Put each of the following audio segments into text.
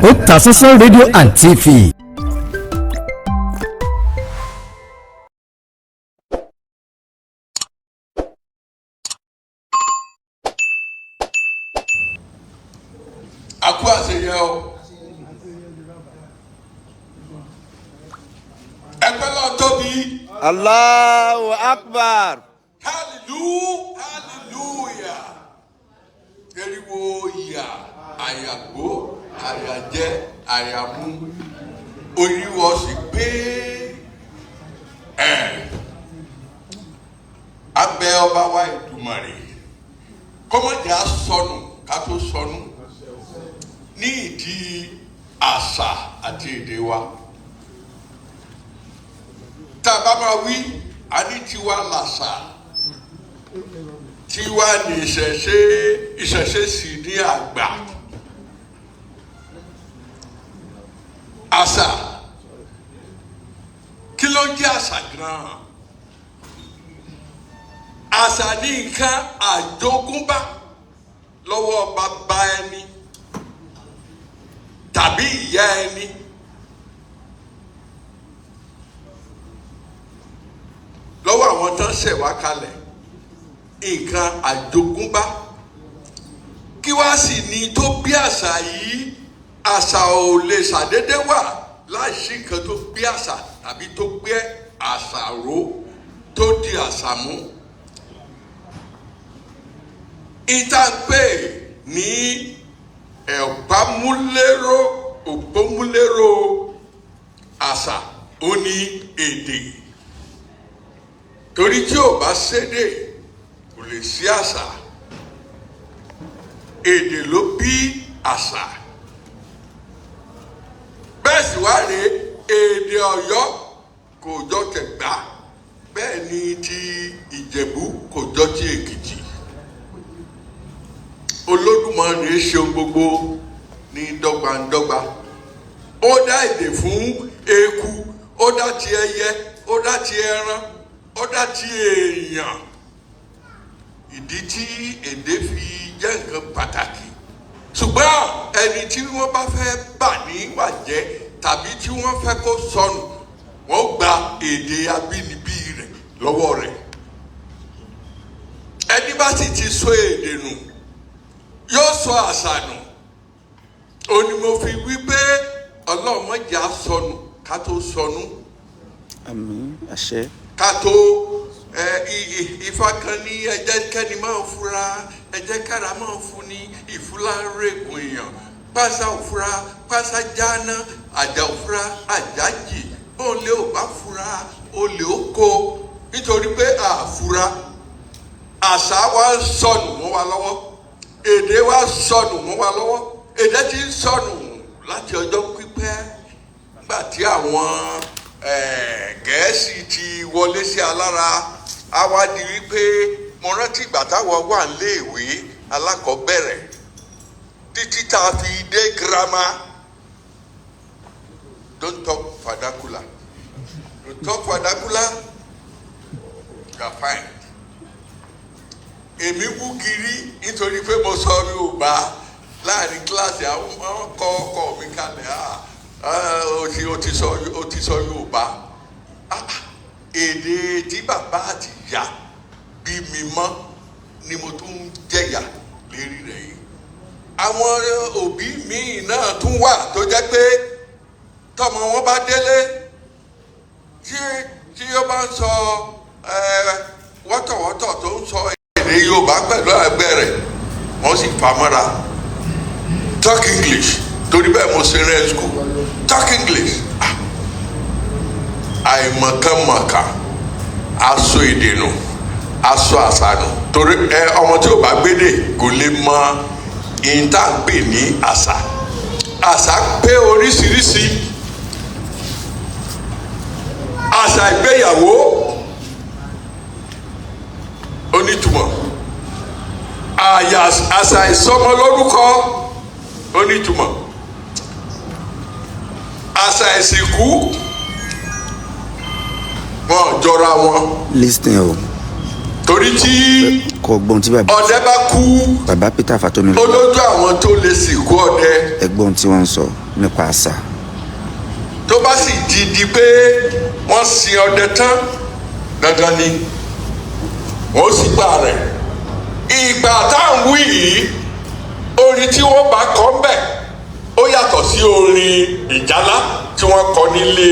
Otasansan Radio and TV. Aku àṣeyẹ o. Ẹgbẹ́ lọ tóbi. Allahu Akbar. Hallelujah. Eriwo ìyà, àyàgbó, àyàjẹ, àyàmú. Oríwọ sì pé abẹ́ ọba wa Èdùmàrè. Kọ́mọ̀jà sọnù ká tó sọnù. Ní ìdí àṣà àti èdè wa. Tá a bá máa wí, a ní tiwa làṣà. Tiwa ní ìṣẹ̀ṣe sì ní àgbà. Àṣà. Kí ló jẹ́ àṣà gan-an? Àṣà ní nǹkan àjogúnbá lọ́wọ́ bàbá ẹni tàbí ìyá ẹni. Lọ́wọ́ àwọn tán ṣẹ̀ wá kalẹ̀. Nǹkan àjogúnbá. Kí wá sì ní tó bí àṣà yìí? Àṣà ò lè ṣàdédé wà láìsí nǹkan tó bí àṣà tàbí tó gbé àṣà ró tó di àṣà mú. Ìtàgbé ní òpómúlérò àṣà ó ní èdè. Torí tí ò bá sédè kò lè sí àṣà. Èdè ló bí àṣà. Bẹ́ẹ̀ sì wá rèé, èdè Ọ̀yọ́ kò jọ tẹ̀gbá, bẹ́ẹ̀ ni ti Ìjẹ̀bú kò jọ ti Èkìtì. Olódùmarè ṣe ohun gbogbo ní dọ́gbandọ́gba. Ó dá èdè fún eku, ó dá ti ẹyẹ, ó dá ti ẹran, ó dá ti èèyàn. Ìdí tí èdè fi jẹ́ nǹkan pàtàkì. Ṣùgbọ́n ẹni tí wọ́n bá fẹ́ bà ní wàjẹ́ tàbí tí wọ́n fẹ́ kó sọnù, wọ́n gba èdè abínibí rẹ̀ lọ́wọ́ rẹ̀. Ẹni bá sì ti sọ èdè nù yóò sọ àṣà nù. Ó ní mo fi wí pé Ọlọ́run má jẹ́ á sọnù ká tó sọnù. Àmín, àṣẹ. Ká tó Ifá kan ní ẹjẹ́ kẹ́ni máa fura, ẹjẹ́ kára máa fún ní ìfúlá rẹ̀gùn èèyàn. Pásá òfura, pásá jáná, àjà òfura, àjà jì. Bóńlé ò bá fura, olè ó kó. Nítorí pé àfura, àṣà wa sọnù mọ́ wa lọ́wọ́. Èdè wa sọnù mọ́ wa lọ́wọ́. Èdè ti ń sọnù láti ọjọ́ pípẹ́. Nígbà tí àwọn Gẹ̀ẹ́sì ti wọlé sí alára, a wá di wípé mo rántí ìgbà táwọn wà níléèwé alákọ̀ọ́bẹ̀rẹ̀ títí tá a fi dé girama. Don't talk vernacular. Don't talk vernacular. You are fine. Èmi wú kiri nítorí pé mo sọ Yorùbá láàrin kíláàsì. Àwọn kọ́ ọkọ mi kalẹ̀. O ti sọ Yorùbá. Èdè tí bàbá àti ìyá bí mi mọ́ ni mo tún jẹ̀yà lérí rẹ̀ yìí. Àwọn òbí míì náà tún wà tó jẹ́ pé tọmọ wọn bá délé tí ó bá ń sọ wọ́tọ̀wọ́tọ̀ tó ń sọ èdè Yorùbá pẹ̀lú ẹgbẹ́ rẹ̀, wọ́n sì fà mọ́ra. Talk English. Torí bẹ́ẹ̀ mo ṣe rẹ̀ school. Talk English. Àìmọ̀kànmọ̀kà aṣọ èdè nù, aṣọ àṣà nù. Torí ọmọ tí ò bá gbédè kò lè mọ ìtàgbè ní àṣà. Àṣà pé oríṣiríṣi. Àṣà ìgbéyàwó onítùmọ̀. Àṣà ìsọmọlórúkọ onítùmọ̀. Àṣà ìsìnkú wọn jọra wọn. Listen o. Torí tí kò gbọ́n tí bàbá. Ọdẹ bá kú. Bàbá Peter Fatomilola. Olójú àwọn tó lè sìnkú ọdẹ. Ẹ̀gbọ́n tí wọ́n ń sọ. nípa àṣà. tó bá sì di pé wọ́n sin ọdẹ tán dandan ni wọ́n sì gbà rẹ̀. ìgbà táwọn wí yìí orin tí wọ́n bá kọ ńbẹ̀ ó yàtọ̀ sí orin ìjálá tí wọ́n kọ nílé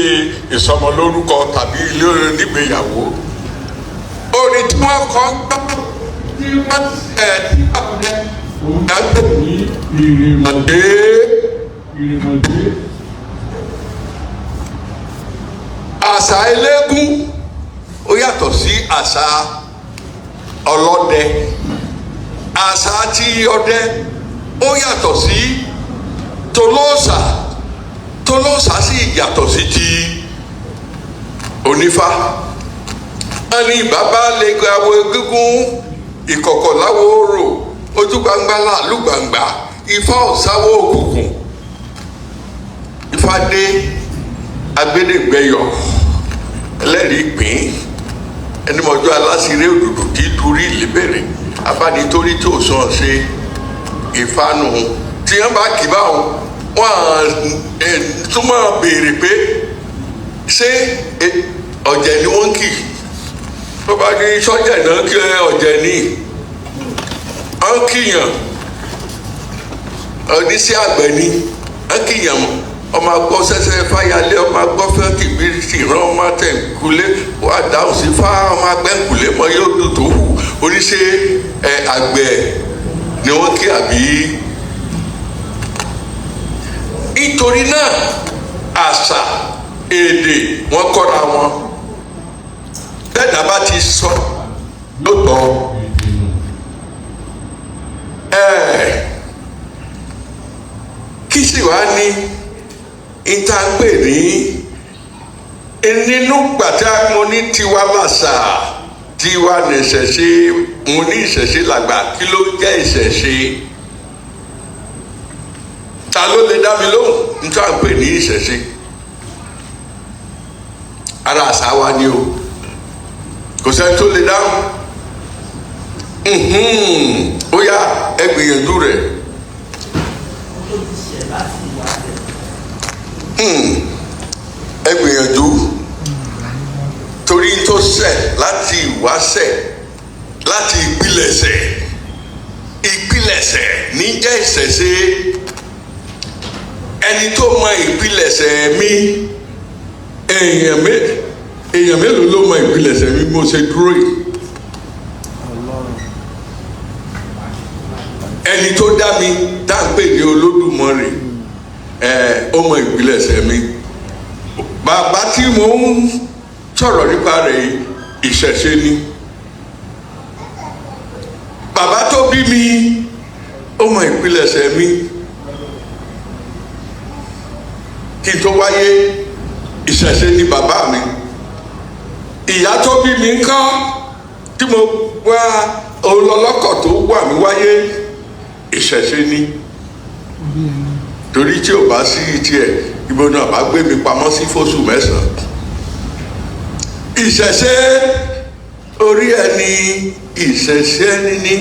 ìsọmọlórúkọ tàbí ilé onígbéyàwó. orin tí wọ́n kọ tí wọ́n tí àwọn ọ̀dẹ́ ní ìrìnàdé. àṣà eléégún ó yàtọ̀ sí àṣà ọlọ́dẹ. àṣà tí ọdẹ ó yàtọ̀ sí tolóòṣà. tolóòṣà sì yàtọ̀ sí ti onífá. wọ́n ní bàbá lè gba àwọ̀ egúngún ìkọ̀kọ̀ láwo orò ojú gbangba láàlú gbangba ifá ọ̀sáwó òkùnkùn. ifá dé agbẹ́dẹ́gbẹ́yọ̀ ẹlẹ́rìí pín ẹni mọ̀jọ́ aláṣíré òdòdó kì í torí ìlébẹ̀rẹ̀ abánitórí tí ò sàn ṣe ìfanu tí wọ́n bá kì báwọn wọ́n tún máa béèrè pé ṣé ọ̀jẹ̀ ni wọ́n kì tó bá ní sọ́jà náà kí ọ̀jẹ̀ ni wọ́n kìyàn oníṣẹ́ àgbẹ̀ ni wọ́n kìyàn mọ́ ọmọ agbọ́ sẹ́sẹ́ fáyalé ọmọ agbọ́ fẹ́ kìbìrìtì rán ọmọ tẹ̀kúlé wà dáhùn sí fá ọmọ agbẹ́kùlé mọ yóò dùn tó hù oníṣẹ́ àgbẹ̀ ni wọ́n kí àbí. nítorí náà àṣà èdè wọn kọ́ra wọn tẹ́lẹ̀ bá ti sọ lóòótọ́ kí sì wá ní ìtàgbè ní nínú gbàtà mo ní tiwa làṣà tiwa ní ìṣẹ̀ṣe mo ní ìṣẹ̀ṣe làgbà kí ló jẹ́ ìṣẹ̀ṣe ta ló lè dá mi lóhùn ìtàgbè ní ìṣẹ̀ṣe ara àṣà wa ni o kò sẹ́ni tó lè dáhùn ó yá ẹ gbìyànjú rẹ̀. ẹ gbìyànjú torí tó ṣẹ̀ láti ìwáṣẹ̀ láti ìpilẹ̀ṣẹ̀ ní jẹ́ ìṣẹ̀ṣe. ẹni tó mọ ìpilẹ̀ṣẹ̀ mi èèyàn mélòó ló mọ ìpilẹ̀ṣẹ̀ mi mo ṣe dúró yìí. ẹni tó dá mi tá à ń pè ní Olódùmarè ó mọ ìpilẹ̀ṣẹ̀ mi. bàbá tí mo ń sọ̀rọ̀ nípa rẹ̀ ìṣẹ̀ṣe ni. bàbá tó bí mi ó mọ ìpilẹ̀ṣẹ̀ mi. kí n tó wáyé ìṣẹ̀ṣe ni bàbá mi. ìyá tó bí mi ńkọ́ tí mo wá olólọ́kọ̀ tó wà mí wáyé ìṣẹ̀ṣe ni. torí tí ò bá sí tiẹ̀ ibo náà bá gbé mi pamọ́ sí fóṣù mẹ́sàn-án. ìṣẹ̀ṣe orí ẹni ìṣẹ̀ṣe ẹni ní.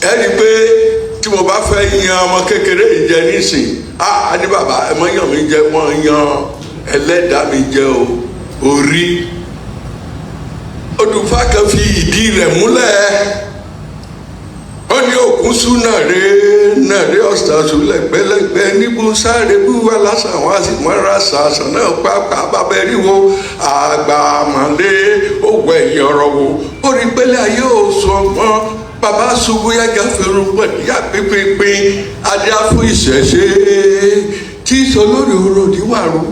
ẹ rí i pé tí mo bá fẹ́ yan ọmọ kékeré yìí jẹ nísìn á ní bàbá ẹ mọ yàn mí jẹ wọ́n yan ẹlẹ́dàá mi jẹ orí. odùfá kan fi ìdí rẹ̀ múlẹ̀ ó ní òkú sún nàré ọ̀sán lẹ́gbẹ́lẹ́gbẹ́ níbo sáré búwa lásán wá sí mọ́ra sàásán náà pápá bábẹ́ríwo àgbàmọ̀lé òwò ẹ̀yìn ọ̀rọ̀ wo ó rí pẹ́lẹ́ ayé òsùn ọmọ bàbá ṣubú yájà fẹ́rù pẹ̀lú yá pínpín adé fún ìṣẹ̀ṣe tí olórí òròdì wàrú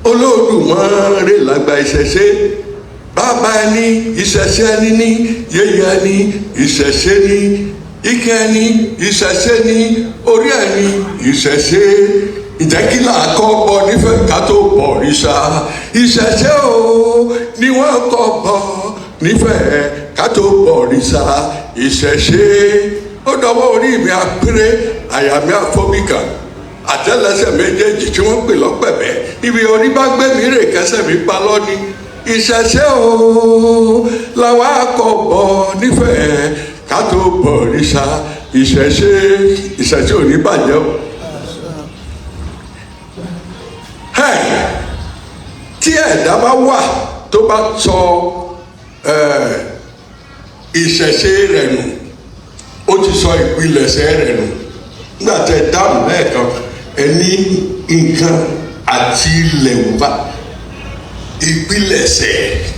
Olódùmarè làgbà ìṣẹ̀ṣe. bàbá ẹni ìṣẹ̀ṣe ẹni ní yẹyẹ ẹni ìṣẹ̀ṣe ní ike ẹni ìṣẹ̀ṣe ní orí ẹni ìṣẹ̀ṣe. ìjẹ́kílà kọ́ bọ nífẹ̀ẹ́ ká tó bọ̀ òrìṣà ìṣẹ̀ṣe o ni wọ́n kọ́ bọ nífẹ̀ẹ́ ká tó bọ̀ òrìṣà ìṣẹ̀ṣe. ó dọwọ́ orí mi àpérè àyà mi àfọ́bìkà àtẹ́lẹsẹ̀ méjèèjì tí wọ́n pè lọ́pẹ̀bẹ̀ ibi orí bá gbé mi rè kẹsẹ̀ mi pa lọ́ni. ìṣẹ̀ṣe o làwọn akọ̀bọ̀ nífẹ̀ẹ́ ká tó bọ̀ òrìṣà ìṣẹ̀ṣe ò ní bàjẹ́ o. Tí ẹ̀dá bá wà tó bá sọ ìṣẹ̀ṣe rẹ̀ nù ó ti sọ ìpilẹ̀ṣẹ̀ rẹ̀ nù. Nígbà tẹ́ dáhùn lẹ́ẹ̀kan ẹni nǹkan àti ilẹ̀ wà ìpilẹ̀ṣẹ̀.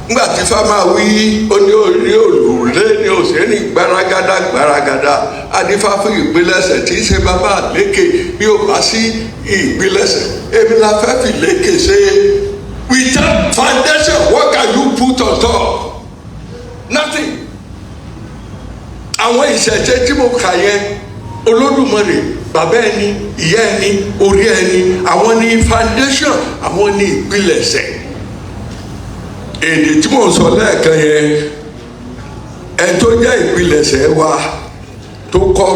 Nígbà tí fámà wí ó ní orí òrùlé ní òṣèré gbaragada adífá fún ìpilẹ̀ṣẹ̀ tí í ṣe bàbá lékè bí ó bá sí ìpilẹ̀ṣẹ̀ èmi la fẹ́ fi lékè ṣe. Without foundation what can you put on top? Nothing. Àwọn ìṣẹ̀ṣe tí mo kà yẹn Olódùmarè bàbá ẹni ìyá ẹni orí ẹni àwọn ní foundation àwọn ní ìpilẹ̀ṣẹ̀. Èdè tí mo sọ lẹ́ẹ̀kan yẹn ẹ tó jẹ́ ìpilẹ̀ṣẹ̀ wa tó kọ́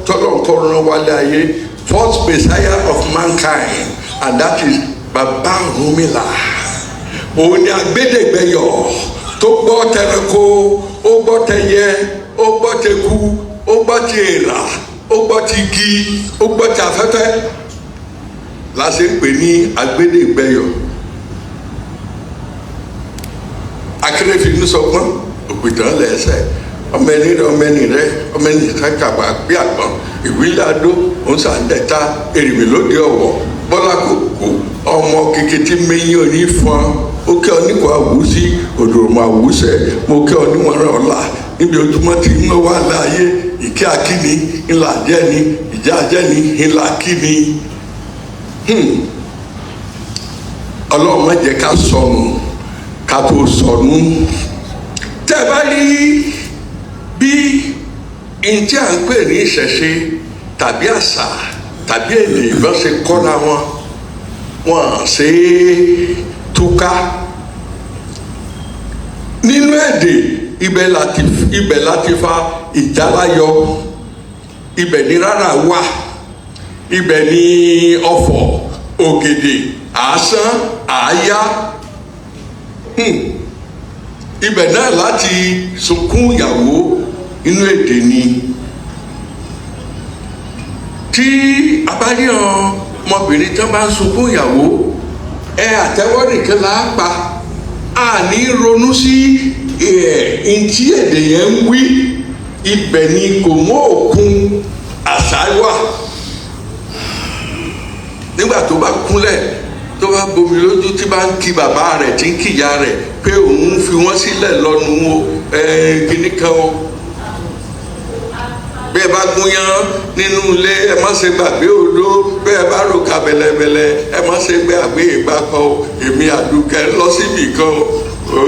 tọ́lọ́nkọ́rọ́ wálé ayé first messiah of mankind and that is Baba Ọ̀rúnmìlà. Òun ni agbẹ́dẹ̀gbẹ́yọ̀ tó gbọ́ tẹranko ó gbọ́ tẹyẹ ó gbọ́ teku ó gbọ́ ti èèrà ó gbọ́ ti igi ó gbọ́ ti afẹ́fẹ́ la ṣe ń pè ní agbẹ́dẹ̀gbẹ́yọ̀. Akérèfínú sọgbọ́n òpìtàn lẹ́sẹ̀ ọmọ ẹni rẹ ọmọ ẹni kàkàbà gbé àgbọn ìwílẹ̀ adó òǹsàndẹ̀ta èrìmì lóde ọ̀wọ̀ bọ́lá kòkó ọmọ kékeré mẹ́yìn òní fún ó kẹ́ ọ nípa àwùsí òdòròmọ àwùsẹ̀ mo kẹ́ ọ níwọ̀nrán ọ̀la níbi ojúmọ́ tí ń wá láàyè ìkẹ́ akíní ńlá jẹ́ni ìjà jẹ́ni ńlá kíní. Ọlọ́run má jẹ́ ká sọnù ká tó sọnù. Tẹ́ ẹ bá rí bí ntí à ń pè ní ìṣẹ̀ṣe tàbí àṣà tàbí èdè ìbọn ṣe kọ́ra wọn ṣe é túká. Nínú èdè ibẹ̀ láti fa ìjáláyọ ibẹ̀ ní rárá wà ibẹ̀ ní ọ̀fọ̀ ògèdè àásán àáyá. Ibẹ̀ náà láti sunkún ìyàwó inú èdè ni. Tí abáyọ̀ ọmọbìnrin tán bá ń sunkún ìyàwó àtẹ́wọ́ nìkan là á pa a ní ronú sí ntí èdè yẹn ń wí. Ibẹ̀ ni kò mọ́ òkun àṣà wà. Nígbà tó bá kúnlẹ̀ tó bá bomi lójú tí bá ń kí bàbá rẹ̀ tí ń kíyà rẹ̀ pé òun fi wọ́n sílẹ̀ lọ́nu kíní kan o. Bí ẹ bá gúnyán nínú ilé ẹ má ṣe gbàgbé odó bí ẹ bá ròkà bẹ̀lẹ̀bẹ̀lẹ̀ ẹ má ṣe gbàgbé ìgbàkan o èmi Àdùkẹ́ lọ síbì kan o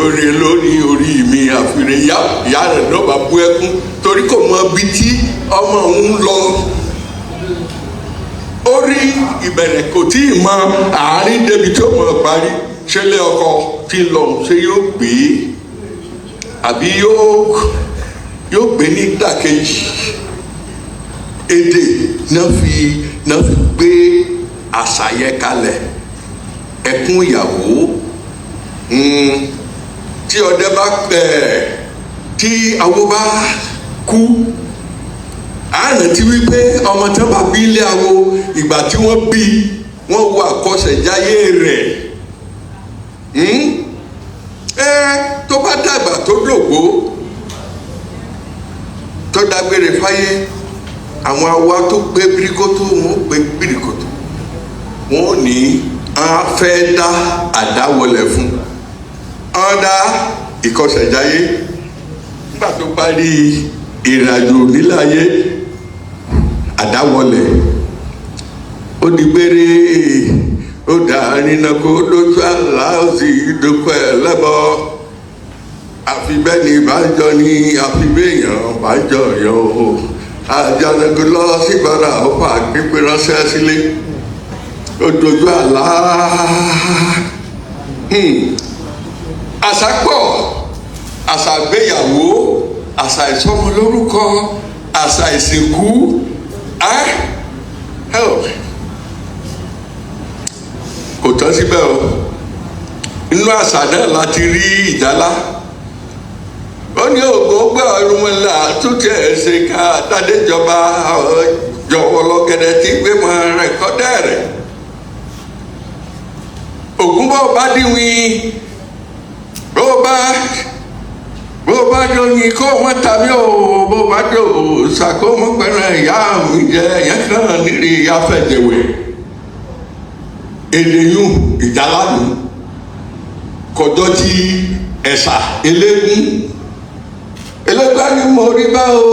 orí lórí orí mi àfihàn ìyá rẹ̀ náà bá bú ẹkún torí kò mọ ibi tí ọmọ òun lọ. Orí ìbẹ̀rẹ̀ kò tí ì mọ àárín débi tó mọ̀ parí ṣé lé ọkọ tí ń lọ ṣé yóò gbé àbí yóò gbé ní dàkejì. Èdè náà fi gbé àṣà yẹn kalẹ̀. Ẹkún ìyàwó tí ọdẹ bá tí awo bá kú àná tí wípé ọmọ tí wọn bá bí ilé awo ìgbà tí wọn bí wọn wo àkọsẹ̀jáyé rẹ̀ tó bá dàgbà tó dògbó tó dágbére fáyé àwọn awa tó gbé birikoto wọn gbé birikoto wọn ò ní a fẹ́ dá àdáwọlẹ̀ fún ọ̀dà ìkọsẹ̀jáyé nígbà tó parí ìrìnàjò níláyé àdáwọlẹ̀ ó di gbére ó dàárín náà kó lójú àlá ó sì dókòó ẹ̀ lẹ́bọ̀ àfi bẹ́ẹ̀ ni ìbájọ́ ni àfi béèyàn bájọ́ yọ o àjànàkú lọ síbára ó fà gbígbé ránṣẹ́ sílé ó dojú àlá. Àṣà pọ̀ àṣà ìgbéyàwó àṣà ìsọmọlórúkọ àṣà ìsìnkú kò tán síbẹ̀ o. Inú àṣà náà láti rí ìjálá ó ní ògo gbé Ọ̀rúnmìlà tún tiẹ̀ ṣe ká tàdéjọba jọ̀wọ́ lọ́gẹ̀dẹ̀ tí gbé mọ́ rẹ̀ kọ́dẹ̀ rẹ̀ ògún bó bá díwìn bó bá dọ̀yìn kó wọ́n tàbí o bó bá dọ̀ ṣàkó mọ́ pẹ̀lú ìyá mi jẹ́ ẹ̀yẹ́ kan nírí afẹ́jẹ̀wẹ̀ èdèyún ìjáládùn kọjọ́ tí ẹ̀sà eléégún ni mo rí bá o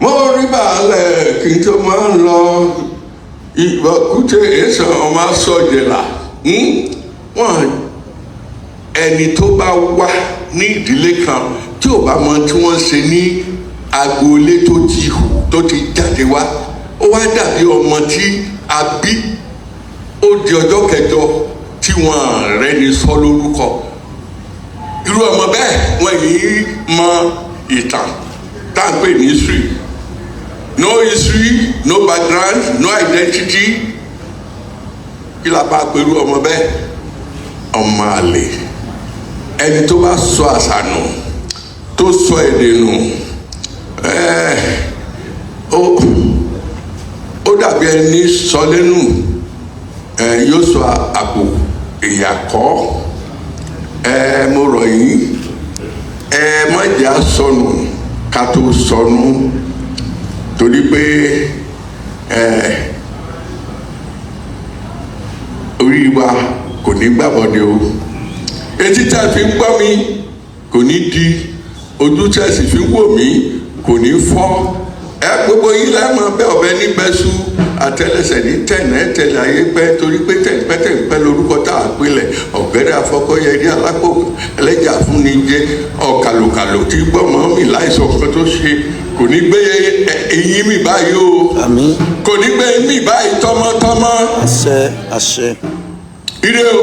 mo rí bá lẹ̀ kí n tó máa ń lọ ìgbàkúté èsàn ọmọ sọ̀jẹ̀là wọ́n ẹni tó bá wá ní ìdílé kan tí ò bá mọ tí wọ́n ṣe ní agboolé tó ti jáde wá ó wá dàbí ọmọ tí a bí ó di ọjọ́ kẹjọ tí wọ́n rẹ́ni sọ lórúkọ irú ọmọ bẹ́ẹ̀ wọ́n yìí mọ ìtàn tá à ń pè ní history no background no identity kí la bá pẹ̀lú ọmọ bẹ́ẹ̀ ọmọ àlè ẹni tó bá sọ àṣà nù tó sọ èdè nù ó dàbí ẹni sọ lẹ́nu yóò sọ àpò ìyàkọ́ mo rọ̀ yín má jẹ́ àsọnù ká tó sọnù torí pé orí wa kò ní gbàbọ̀dé o etí tá a fi ń gbọ́ mi kò ní di ojú tá a sì fi ń wò mí kò ní fọ́ gbogbo yín lẹ́mọ̀ bẹ́ ọ̀bẹ nígbẹ́sù àtẹlẹsẹ̀ ní tẹ̀nẹ́ tẹ̀lé ayé pẹ́ torí pé tẹ̀pẹ́tẹ̀pẹ́ lórúkọ tá a pilẹ̀ ọ̀gẹ́dẹ́ afọkọ́yẹ ní alápò ẹlẹ́jà fúnni jẹ́ ọ̀kàlùkàlù tí gbọ́mọ̀ mi láìsọ kan tó ṣe kò ní gbé eyín mi báyìí o kò ní gbé eyín mi báyìí tọmọtọmọ. àṣẹ àṣẹ. ire o.